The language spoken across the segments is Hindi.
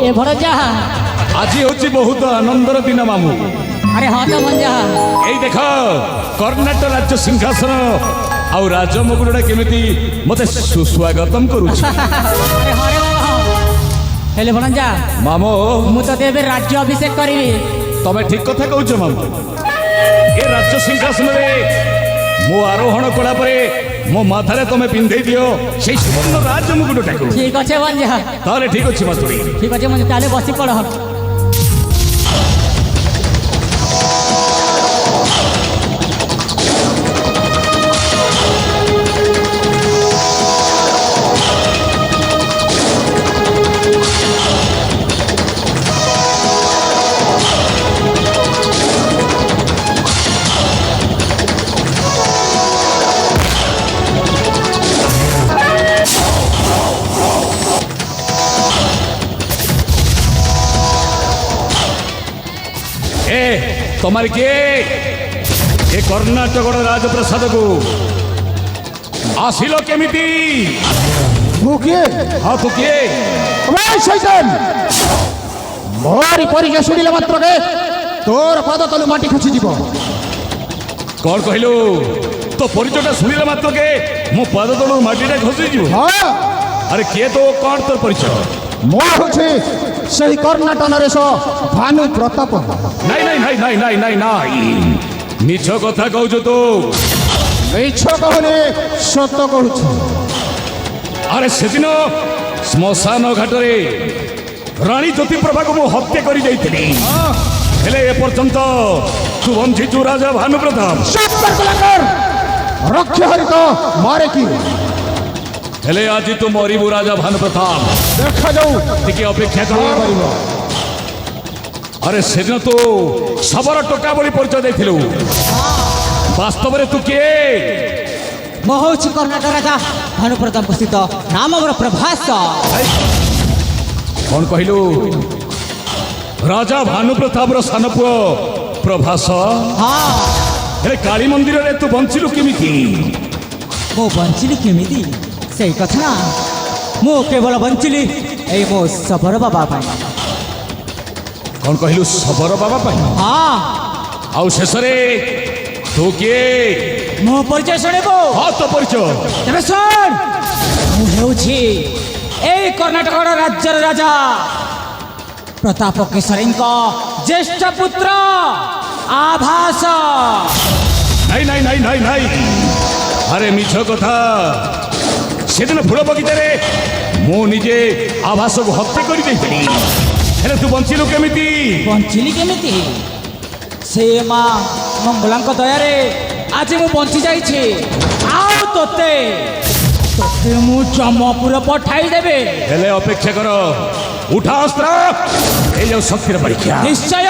ए भरजा आज हूँ बहुत आनंदर दिन मामू। अरे हाँ तो मंजा यही देख कर्णाटक राज्य सिंहासन आउ राजमुकुटा केमिति मते सुस्वागतम करुछि। अरे हाँ रे बाबा हेले भरजा मामो मु तते एबे राज्य अभिषेक करिवि। तमे ठीक कथा कहूछ मामू। ए राज्य सिंहासन रे मो आरोहण कला परे मो माथारे तमे पिंधे दियो सेई सुवर्ण राजमुकुटाको। ठीक अच्छे मंजा ताले ठीक अछि मास्तुरी। ठीक अच्छे मंजा ताले बसी पड़। तमार किए ए कर्णाटक राजप्रसाद को आसिल केमिति? हाँ तू किए? मोरी परिचय शुणिले मात्र के तोर पद तलु माटी खसी जीव। कौन कहलु? तो परिचयटा शुणिले मात्र के मो पद तलु माटीटा खसी जीव? हाँ अरे किए तो कौन तोर परिचय? मो होछि सही कर्णाटक नरेश भानु प्रताप। नहीं नहीं नहीं नहीं नहीं नहीं नहीं मिछ कथा कहू तो। मिछ कहने सत कहूछु। अरे सेदिन श्मशान घाटरे रानी ज्योति प्रभा को मु हत्या करी जाइथिली। हेले ए पर्यंत तू बंचिचु राजा भानु प्रताप। रक्ष हरित मारे की हेले आज तू मरिबु राजा भानु प्रताप। देखा जाऊ टिके अपेक्षा कर। अरे सेदिन तू सबरा टोका बोली परिचय देथिलु। वास्तव रे तू किए? मो होछि कर्णाटक राजा भानु प्रताप स्थित नाम मोर प्रभास। कौन कहलु? राजा भानु प्रताप रो सान पुओ प्रभास। हाँ हेले काली मंदिर रे तू बंचिलु केमिति? मो बंचिली केमिति सेई कथा ना। मो केवल बंचिली एई मो सबर बाबा पाई। कौन कहलु? सबर बाबा पाई। हाँ आउ शेष रे तू किए? मो परिचय शुणिबो? हाँ तो परिचय तेरे सुन मु हेउछि एई कर्णाटक राज्यर राजा प्रताप केशरी ज्येष्ठ पुत्र आभास। नहीं नहीं नहीं नहीं नहीं अरे मिछ कथा। सेदिन फूल बगीचारे मु निजे आभास को हत्या करी देइथिली। हेले तू बंचिलु केमिति? बंचिली केमिति? से माँ मंगलांक दयारे आज मु बंची जाइछि। आउ तोते तोते मु जमपुर पठाई देबे। हेले अपेक्षा कर। उठा अस्त्र ए जो शक्तिर परीक्षा। निश्चय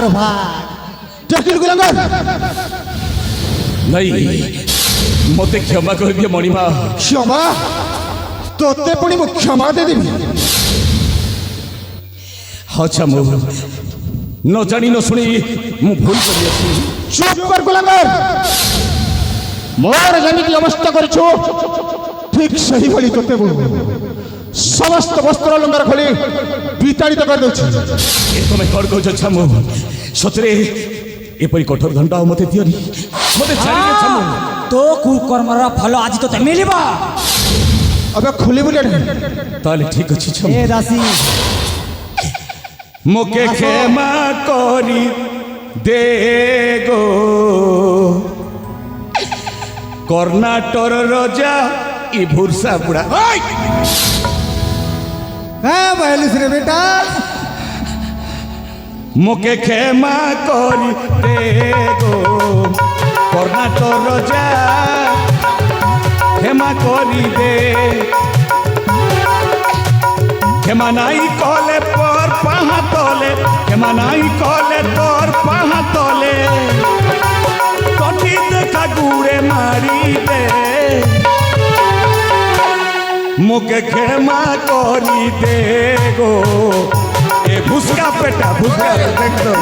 তোর ভাই ডাকিল গুলাঙ্গার নাই মতে ক্ষমা করে দিও মণিমা ক্ষমা তোতে পুଣି ମୁଁ କ୍ଷମା ଦେଇଦେବି আচ্ছা মো ন জানি ন শুনি মু ভুল করিয়াছি চুপ কর গুলাঙ্গার ମୋର ଯେମିତି ଅବସ୍ଥା କରିଛୁ ଠିକ୍ ସେହିଭଳି ତୋତେ ମୁଁ ସମସ୍ତ ବସ୍ତ୍ର ଅଲଙ୍କାର ଖୋଲି ବିତାଡ଼ିତ କରିଦେଉଛି ଏ ତମେ କଣ କହୁଛ ଛାମୁ ସତରେ ଏପରି କଠୋର ଦଣ୍ଡ ଆଉ ମତେ ଦିଅନି ମତେ ଛାଡ଼ିଦିଅ ଛାମୁ তো কুকর্মর ফল আজ তোতে মিলিব ଏବେ ଖୋଲିବୁ ନା তাহলে ঠিক আছে ছামু এ দাসী মোকে ক্ষমা করি দে গো কর্ণাটর রাজা ই ভুরসা বুড়া হ্যাঁ বলিস রে বেটা মোকে ক্ষমা করি দে গো কর্ণাটর রাজা ক্ষমা করি দে ক্ষমা নাই কলে পর পাহা তলে ক্ষমা নাই কলে তোর পাহা তলে কটি দেখা গুড়ে মারি দে মুখে ক্ষমা করি দে গো এ ভুসকা পেটা ভুসকা দেখো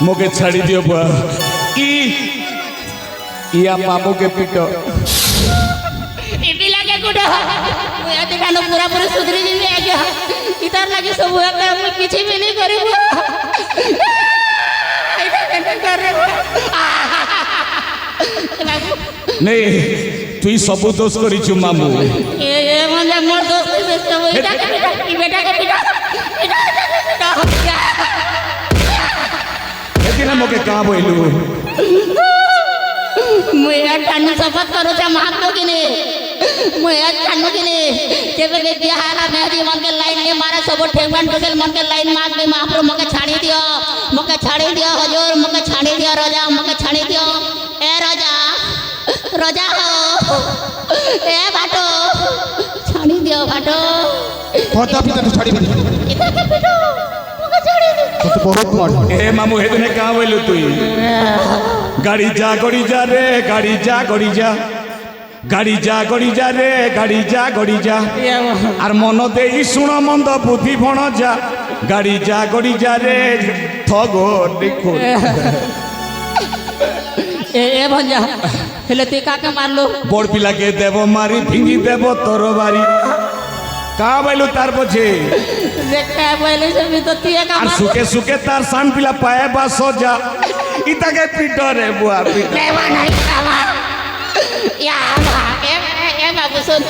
मोके छाड़ी दियो बुआ इया बाबू के पीटो इटी लागे गुडा मैं आते कानो पूरा पूरा सुधरी जीवी आगे इतार लागे सब हुआ कर मैं किसी भी नहीं करी बुआ ऐसा कैसे कर रहे बुआ नहीं तू ही सब दोष करी छु मामू ये म्हणजे मोर दोस्त से सब इटा के बेटा के बेटा एदिना मोके कहां बोइलू मैं यार कानू शपथ करो छे महात्मा की ने मैं यार कानू की ने जेबे बे बिहारा मेहदी मन के लाइन ने मारा सब ठेंगन टोटल मन के लाइन मार के महाप्रभु मके छाड़ी दियो हुजूर मके छाड़ी दियो राजा मके छाड़ी दियो ए राजा राजा हो ए भाटो छाड़ी दियो भाटो पता पिता तो छाड़ी इधर के पिटो मके छाड़ी दियो तो बहुत मार ए मामू हेदने कहां बोइलू तू गाड़ी जा रे गाड़ी जा गड़ी जा गाड़ी जा रे गाड़ी जा गड़ी जा আর মন দেই শুণ মন্দ বুদ্ধি ভণ যা গাড়ি যা গড়ি যা রে ঠগ দেখো ए भंजा हेले ते काके मारलो বড় পিলাকে দেব মারি ভিঙ্গি দেব তোর বাড়ি কা বাইলু তার বোঝে देखा पहले से भी तो तिया का আর সুকে সুকে তার সান পিলা পায়ে বা সজা ইতাকে পিটো রে বুয়া পিটো लेवा नहीं खावा या बा ए बाबू सुन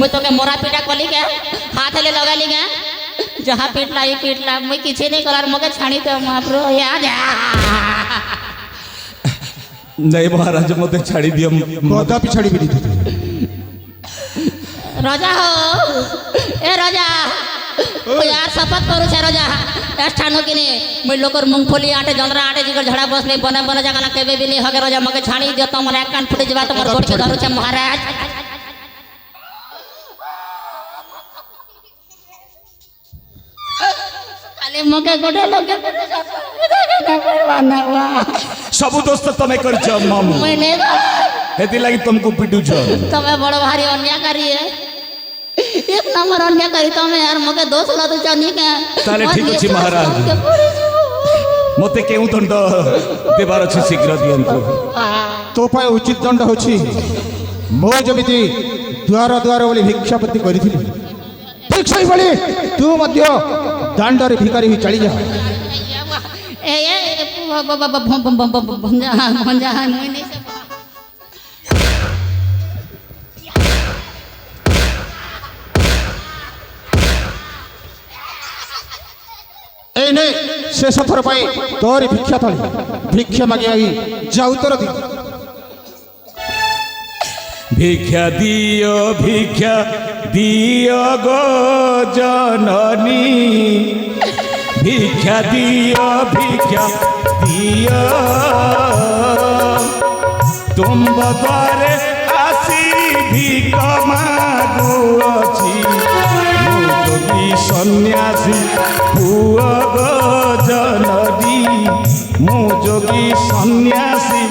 मैं तो के मोरा पीटा कोली के हाथ ले लगा ली के जहां पीटला मैं किसी नहीं कलार मगे छाणी तो महाप्रभु या जा नहीं महाराज मते छाड़ी दियो पता पिछाड़ी भी दी राजा हो ए राजा ओ यार शपथ करू छे राजा ठानो किने मैं लोकर मूंगफली आटे जंदरा आटे जिगर झड़ा बसले बने बने जगह ना केबे भी नहीं हगे राजा मगे छाणी दियो तमर एक कान फुटे जबा तमर गोड़ के धरू छे महाराज खाली मगे गोड़े लगे ना करवाना वा सब दोस्त तमे करछ मामू मैंने हेती लागि तुमको पिटू छ तमे बड़ भारी अन्यायकारी है एक नंबर अन्यायकारी तमे यार मगे दोष ला तो जानी के ताले ठीक अछि महाराज मते केउ दंड देबार अछि शीघ्र दियंतु तो पाए उचित दंड होछि मो जमिति द्वार द्वार बोली भिक्षापति करिथिली ठीक सही बोली तू मध्य दांडरे भिखारी ही चली जा ए भंजा मैं नहीं से ଶେଷ ଥର ପାଇଁ ତୋରି ଭିକ୍ଷା ଥଳି ଭିକ୍ଷା ମାଗି ମାଗି ଯାଉ ତୋର ଦିନ। ভিক্ষা দিও গো জননী, ভিক্ষা দিও তুম্ব দ্বারে আসি ভিক মাগুছি, মু যোগী সন্ন্যাসী পুয় গো জননী, মু যোগী সন্ন্যাসী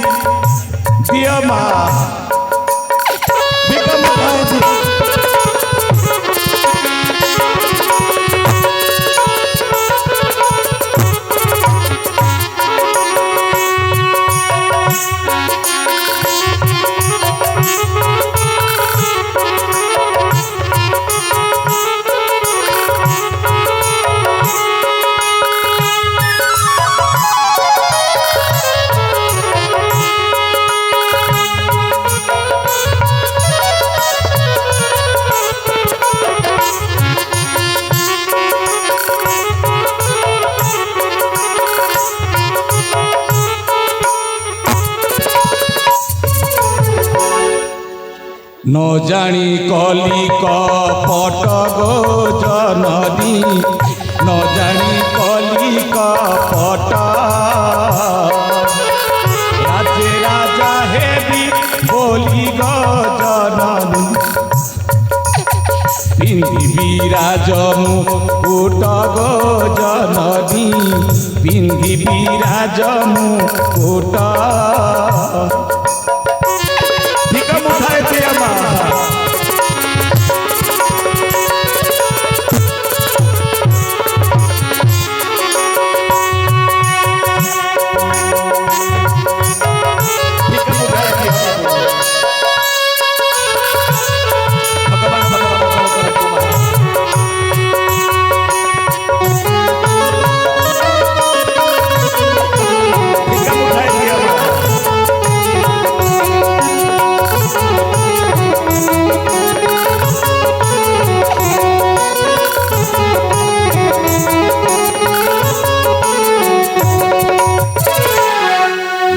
দিও মা ভিক মাগুছি। ন জানি কলি কপট গো জননী, ন জানি কলি কপট, রাজে রাজা হেবি বলি গো জননী, পিন্ধি বিরাজ মুকুট গো জননী, পিন্ধি বিরাজ মুকুট। ভিক মুঠাইতে আমার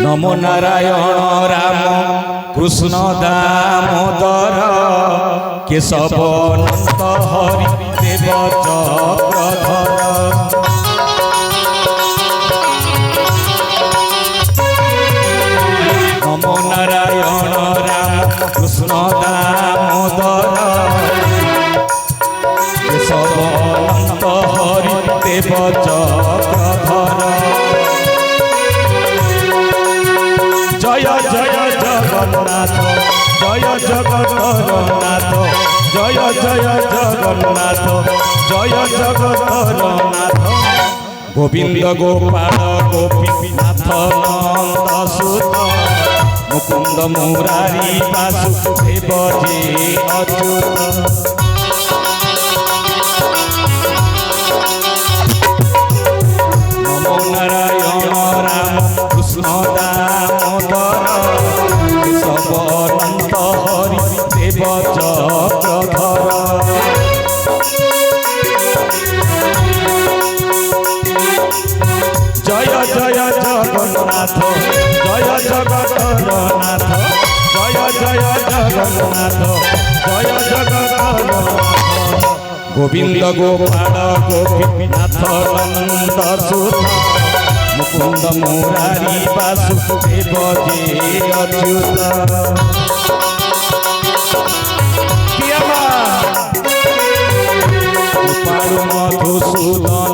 নমো নারায়ণ রাম কৃষ্ণ দামোদর, কেশব নন্দ হরি দেব চক্রধর। নমো নারায়ণ রাম কৃষ্ণ দামোদর, কেশব নন্দ হরি দেব চক্রধর। জয় জয় জগন্নাথ, জয় জগন্নাথ, জয় জয় জগন্নাথ, জয় জগন্নাথ। গোবিন্দ গোপাল গোপীনাথ নন্দ সুত, মুকুন্দ মুরারি বাসুদেব যে অচ্যুত। নমো নারায়ণ রাম কৃষ্ণ দামোদর, কেশব নন্দ হরি দেব চক্রধর। জয় জয় জগন্নাথ, জয় জগন্নাথ, জয় জয় জগন্নাথ, জয় জগন্নাথ। গোবিন্দ গোপাল গোপীনাথ নন্দ সুত, মুকুন্দ মুরারি বাসুদেব যে অচ্যুত। কৃপালু মধুসূদন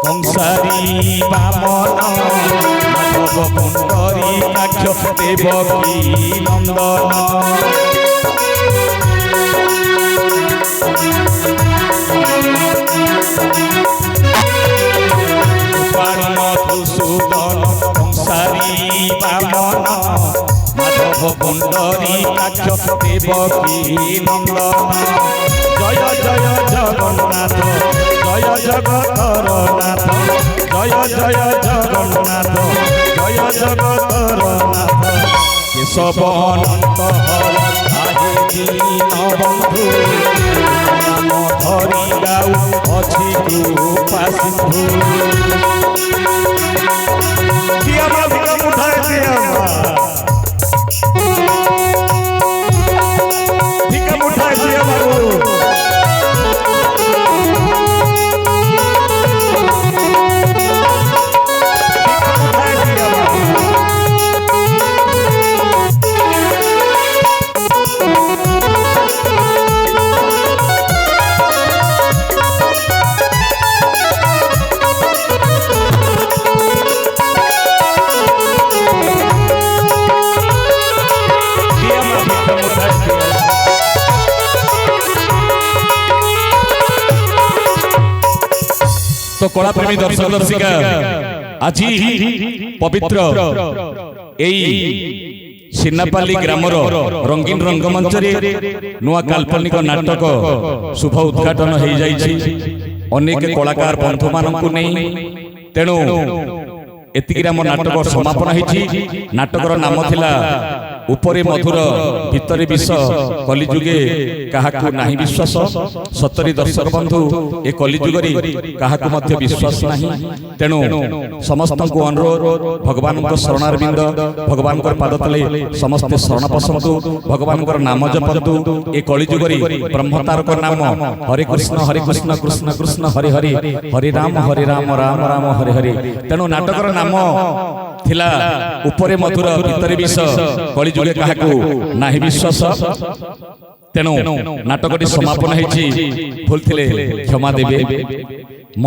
কংসারী বামন, মাধব কুণ্ডরী কাক্ষ দেবকী নন্দন। মধুসূদন কংসারী বামন, মাধব কুণ্ডরী কাক্ষ দেবকী নন্দন। জয় জয় জগন্নাথ, জয় জগতরনাথ, জয় জয় জগন্নাথ, জয় জগতরনাথ। কেশব অনন্ত হরি ବନ୍ଧୁ ନାମ ଧରି ଗାଉ ଅଛି କୃପା ସିନ୍ଧୁ ଦିଆ ମା ଭିକ ମୁଠାଏ ଦିଆ ମା ଭିକ ମୁଠାଏ ଦିଆ ବାବୁ तो कलाप्रेमी दर्शक दर्शिका आज पवित्र सिन्नापाली ग्रामर रंगीन रंगमंच नुआ काल्पनिक नाटक शुभ उद्घाटन हो जाइछि अनेक कलाकार बंधु मानक नहीं तेणु एतिकी आम नाटक समापन होइछि नाटकर नाम थिला उपरे मधुर भितरे विष कलिजुगे काहाकु नाही विश्वास सतरी दर्शक बंधु ए कलिजुगरी काहाकु मध्य विश्वास नाही तेणु समस्त को अनुरोध भगवान को शरणारविंद भगवान को पाद तले समस्त शरण पसंतु भगवान को नाम जपंतु ए कलिजुगरी ब्रह्मतार को नाम हरे कृष्ण कृष्ण कृष्ण हरे हरे हरे राम राम राम हरे हरे तेणु नाटकर नाम थिला उपरे मधुर भितरे विष कलिजुगे काहाकु नाही विश्वास तेणु नाटकटी समापन होइछि भूल थिले क्षमा देबे।